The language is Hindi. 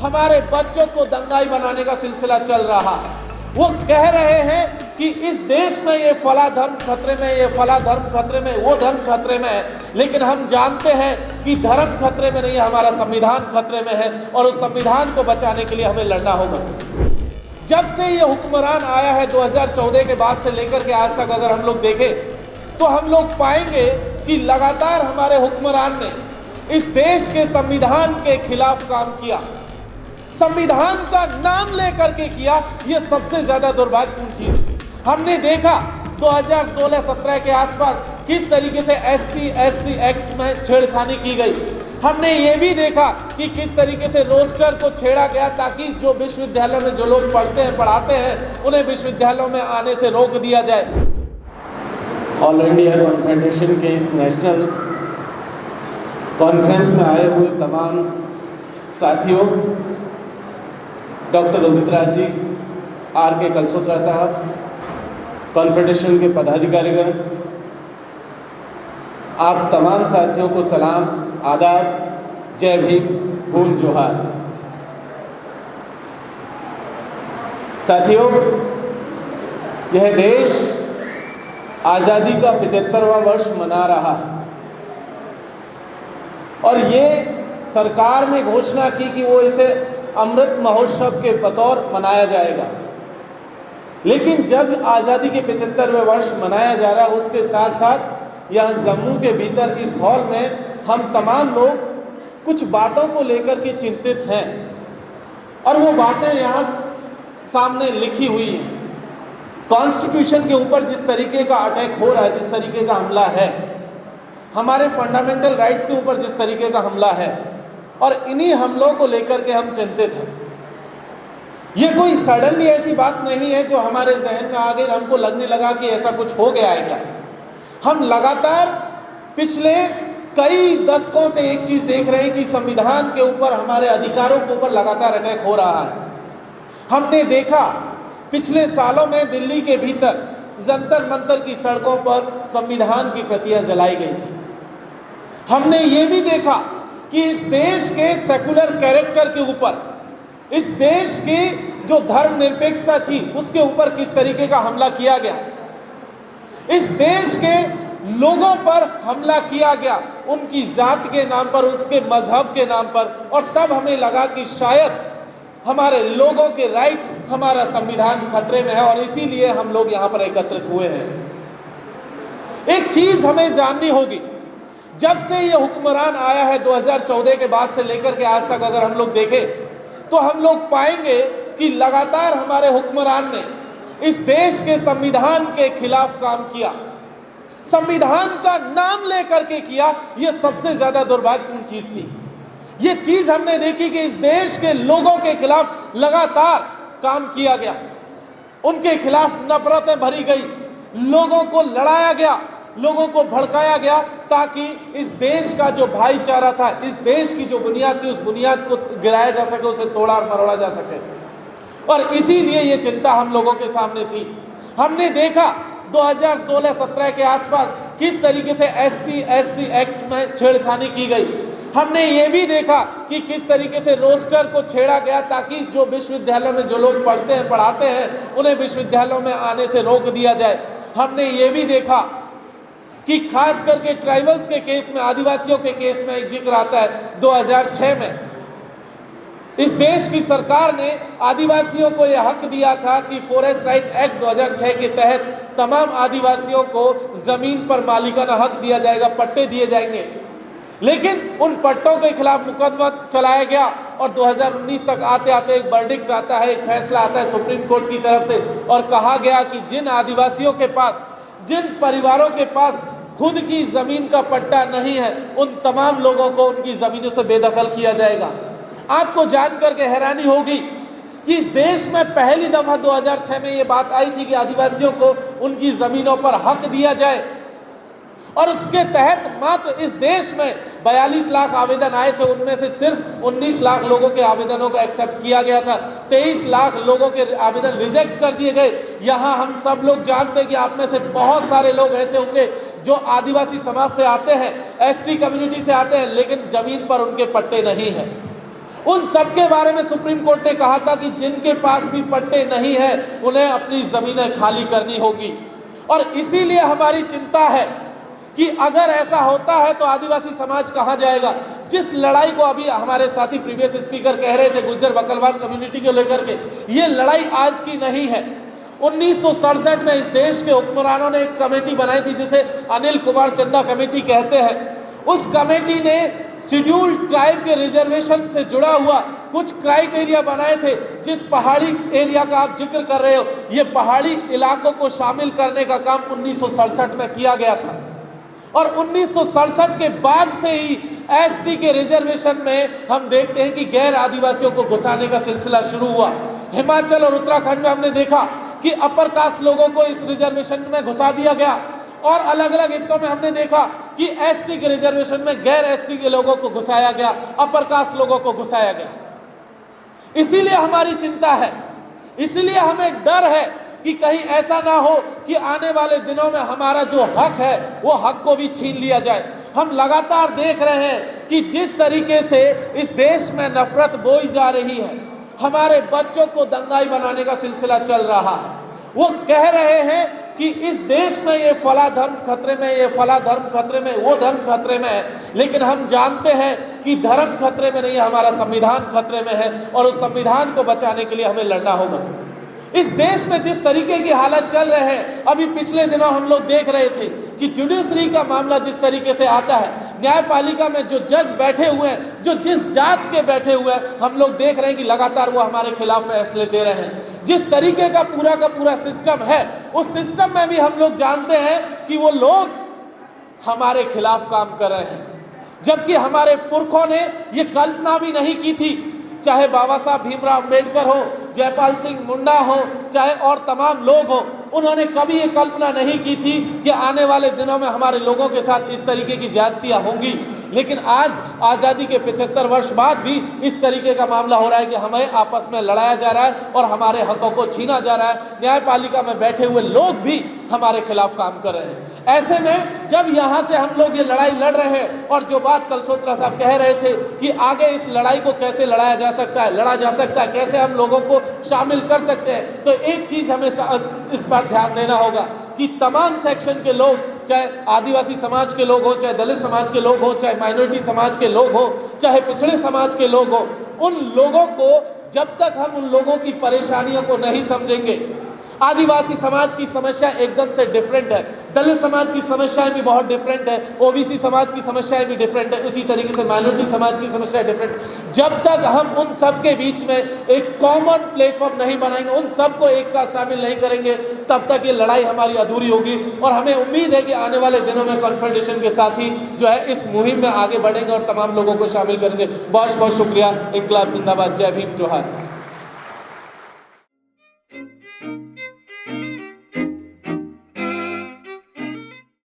हमारे बच्चों को दंगाई बनाने का सिलसिला चल रहा है। वो कह रहे हैं कि इस देश में ये फला धर्म खतरे में, ये फला धर्म खतरे में, वो धर्म खतरे में है, लेकिन हम जानते हैं कि धर्म खतरे में नहीं है, हमारा संविधान खतरे में है और उस संविधान को बचाने के लिए हमें लड़ना होगा। जब से ये हुक्मरान आया है 2014 के बाद से लेकर के आज तक अगर हम लोग देखें तो हम लोग पाएंगे कि लगातार हमारे हुक्मरान ने इस देश के संविधान के खिलाफ काम किया, संविधान का नाम लेकर के किया। यह सबसे ज्यादा दुर्भाग्यपूर्ण चीज हमने देखा 2016-17 के आसपास किस तरीके से ST/SC एक्ट में छेड़खानी की गई। हमने ये भी देखा कि किस तरीके से रोस्टर को छेड़ा गया ताकि जो विश्वविद्यालयों में जो लोग पढ़ते हैं पढ़ाते हैं उन्हें विश्वविद्यालयों में आने से रोक दिया जाए। ऑल इंडिया कॉन्फेडरेशन के इस नेशनल कॉन्फ्रेंस में आए हुए तमाम साथियों, डॉक्टर उदित राज जी, RK कलसोत्रा साहब, कॉन्फेडरेशन के पदाधिकारीगण, आप तमाम साथियों को सलाम, आदाब, जय भीम, भूल जोहार। साथियों, यह देश आज़ादी का 75वां वर्ष मना रहा है और ये सरकार ने घोषणा की कि वो इसे अमृत महोत्सव के बतौर मनाया जाएगा। लेकिन जब आज़ादी के 75वें वर्ष मनाया जा रहा है उसके साथ साथ यह जम्मू के भीतर इस हॉल में हम तमाम लोग कुछ बातों को लेकर के चिंतित हैं और वो बातें यहाँ सामने लिखी हुई हैं। कॉन्स्टिट्यूशन के ऊपर जिस तरीके का अटैक हो रहा है, जिस तरीके का हमला है, हमारे फंडामेंटल राइट्स के ऊपर जिस तरीके का हमला है, और इन्हीं हमलों को लेकर के हम चिंतित हैं। ये कोई सडनली ऐसी बात नहीं है जो हमारे जहन में आ गई और हमको लगने लगा कि ऐसा कुछ हो गया है क्या। हम लगातार पिछले कई दशकों से एक चीज़ देख रहे हैं कि संविधान के ऊपर, हमारे अधिकारों के ऊपर लगातार अटैक हो रहा है। हमने देखा पिछले सालों में दिल्ली के भीतर जंतर मंतर की सड़कों पर संविधान की प्रतियां जलाई गई थी। हमने ये भी देखा कि इस देश के सेकुलर कैरेक्टर के ऊपर, इस देश की जो धर्मनिरपेक्षता थी उसके ऊपर किस तरीके का हमला किया गया। इस देश के लोगों पर हमला किया गया, उनकी जात के नाम पर, उसके मजहब के नाम पर, और तब हमें लगा कि शायद हमारे लोगों के राइट्स, हमारा संविधान खतरे में है और इसीलिए हम लोग यहाँ पर एकत्रित हुए हैं। एक चीज हमें जाननी होगी, जब से ये हुक्मरान आया है 2014 के बाद से लेकर के आज तक अगर हम लोग देखें तो हम लोग पाएंगे कि लगातार हमारे हुक्मरान ने इस देश के संविधान के खिलाफ काम किया, संविधान का नाम लेकर के किया। यह सबसे ज्यादा दुर्भाग्यपूर्ण चीज थी। ये चीज हमने देखी कि इस देश के लोगों के खिलाफ लगातार काम किया गया, उनके खिलाफ नफरतें भरी गई, लोगों को लड़ाया गया, लोगों को भड़काया गया ताकि इस देश का जो भाईचारा था, इस देश की जो बुनियाद थी, उस बुनियाद को गिराया जा सके, उसे तोड़ा मरोड़ा जा सके। और इसीलिए ये चिंता हम लोगों के सामने थी। हमने देखा 2016-17 के आसपास किस तरीके से ST/SC एक्ट में छेड़खानी की गई। हमने ये भी देखा कि किस तरीके से रोस्टर को छेड़ा गया ताकि जो विश्वविद्यालयों में जो लोग पढ़ते हैं पढ़ाते हैं उन्हें विश्वविद्यालयों में आने से रोक दिया जाए। हमने ये भी देखा कि खास करके ट्राइबल्स के केस में, आदिवासियों के केस में एक जिक्र आता है 2006 में इस देश की सरकार ने आदिवासियों को यह हक दिया था कि फॉरेस्ट राइट एक्ट 2006 के तहत तमाम आदिवासियों को जमीन पर मालिकाना हक दिया जाएगा, पट्टे दिए जाएंगे। लेकिन उन पट्टों के खिलाफ मुकदमा चलाया गया और 2019 तक आते आते एक वर्डिक्ट आता है, एक फैसला आता है सुप्रीम कोर्ट की तरफ से और कहा गया कि जिन आदिवासियों के पास, जिन परिवारों के पास खुद की जमीन का पट्टा नहीं है, उन तमाम लोगों को उनकी जमीनों से बेदखल किया जाएगा। आपको जानकर के हैरानी होगी कि इस देश में पहली दफा 2006 में ये बात आई थी कि आदिवासियों को उनकी जमीनों पर हक दिया जाए और उसके तहत मात्र इस देश में 42 लाख आवेदन आए थे, उनमें से सिर्फ 19 लाख लोगों के आवेदनों को एक्सेप्ट किया गया था, 23 लाख लोगों के आवेदन रिजेक्ट कर दिए गए। यहाँ हम सब लोग जानते हैं कि आप में से बहुत सारे लोग ऐसे होंगे जो आदिवासी समाज से आते हैं, ST कम्युनिटी से आते हैं, लेकिन जमीन पर उनके पट्टे नहीं हैं। उन सब के बारे में सुप्रीम कोर्ट ने कहा था कि जिनके पास भी पट्टे नहीं है उन्हें अपनी ज़मीनें खाली करनी होगी। और इसीलिए हमारी चिंता है कि अगर ऐसा होता है तो आदिवासी समाज कहाँ जाएगा। जिस लड़ाई को अभी हमारे साथी प्रीवियस स्पीकर कह रहे थे गुज्जर बकरवाल कम्युनिटी को लेकर के, ये लड़ाई आज की नहीं है। 1967 में इस देश के हुक्मरानों ने एक कमेटी बनाई थी जिसे अनिल कुमार चंदा कमेटी कहते हैं। उस कमेटी ने शेड्यूल ट्राइब के रिजर्वेशन से जुड़ा हुआ कुछ क्राइटेरिया बनाए थे। जिस पहाड़ी एरिया का आप जिक्र कर रहे हो, ये पहाड़ी इलाकों को शामिल करने का काम 1967 में किया गया था। और 1967 के बाद से ही एसटी के रिजर्वेशन में हम देखते हैं कि गैर आदिवासियों को घुसाने का सिलसिला शुरू हुआ। हिमाचल और उत्तराखंड में हमने देखा कि अपर कास्ट लोगों को इस रिजर्वेशन में घुसा दिया गया, और अलग अलग हिस्सों में हमने देखा कि एसटी के रिजर्वेशन में गैर एसटी के लोगों को घुसाया गया, अपर कास्ट लोगों को घुसाया गया। इसीलिए हमारी चिंता है, इसीलिए हमें डर है कि कहीं ऐसा ना हो कि आने वाले दिनों में हमारा जो हक है वो हक को भी छीन लिया जाए। हम लगातार देख रहे हैं कि जिस तरीके से इस देश में नफरत बोई जा रही है, हमारे बच्चों को दंगाई बनाने का सिलसिला चल रहा है। वो कह रहे हैं कि इस देश में ये फला धर्म खतरे में, ये फला धर्म खतरे में, वो धर्म खतरे में है, लेकिन हम जानते हैं कि धर्म खतरे में नहीं, हमारा संविधान खतरे में है और उस संविधान को बचाने के लिए हमें लड़ना होगा। इस देश में जिस तरीके की हालत चल रहे हैं, अभी पिछले दिनों हम लोग देख रहे थे कि जुडिशरी का मामला जिस तरीके से आता है, न्यायपालिका में जो जज बैठे हुए हैं, जो जिस जात के बैठे हुए हैं, हम लोग देख रहे हैं कि लगातार वो हमारे खिलाफ फैसले दे रहे हैं। जिस तरीके का पूरा सिस्टम है, उस सिस्टम में भी हम लोग जानते हैं कि वो लोग हमारे खिलाफ काम कर रहे हैं, जबकि हमारे पुरखों ने ये कल्पना भी नहीं की थी। चाहे बाबा साहब भीमराव अम्बेडकर हो, जयपाल सिंह मुंडा हो, चाहे और तमाम लोग हो, उन्होंने कभी ये कल्पना नहीं की थी कि आने वाले दिनों में हमारे लोगों के साथ इस तरीके की ज्यादतियां होंगी। लेकिन आज आज़ादी के 75 वर्ष बाद भी इस तरीके का मामला हो रहा है कि हमें आपस में लड़ाया जा रहा है और हमारे हकों को छीना जा रहा है। न्यायपालिका में बैठे हुए लोग भी हमारे खिलाफ काम कर रहे हैं। ऐसे में जब यहाँ से हम लोग ये लड़ाई लड़ रहे हैं, और जो बात कलसोत्रा साहब कह रहे थे कि आगे इस लड़ाई को कैसे लड़ा जा सकता है, कैसे हम लोगों को शामिल कर सकते हैं, तो एक चीज़ हमें इस पर ध्यान देना होगा कि तमाम सेक्शन के लोग, चाहे आदिवासी समाज के लोग हो, चाहे दलित समाज के लोग हो, चाहे माइनॉरिटी समाज के लोग हो, चाहे पिछड़े समाज के लोग हो, उन लोगों को जब तक हम उन लोगों की परेशानियों को नहीं समझेंगे, आदिवासी समाज की समस्या एकदम से डिफरेंट है, दलित समाज की समस्याएं भी बहुत डिफरेंट है, ओबीसी समाज की समस्याएं भी डिफरेंट है, उसी तरीके से माइनॉरिटी समाज की समस्या डिफरेंट। जब तक हम उन सब के बीच में एक कॉमन प्लेटफॉर्म नहीं बनाएंगे, उन सबको एक साथ शामिल नहीं करेंगे, तब तक ये लड़ाई हमारी अधूरी होगी। और हमें उम्मीद है कि आने वाले दिनों में कॉन्फेडरेशन के साथ ही जो है इस मुहिम में आगे बढ़ेंगे और तमाम लोगों को शामिल करेंगे। बहुत बहुत शुक्रिया। इंकलाब जिंदाबाद। जय भीम, जोहार।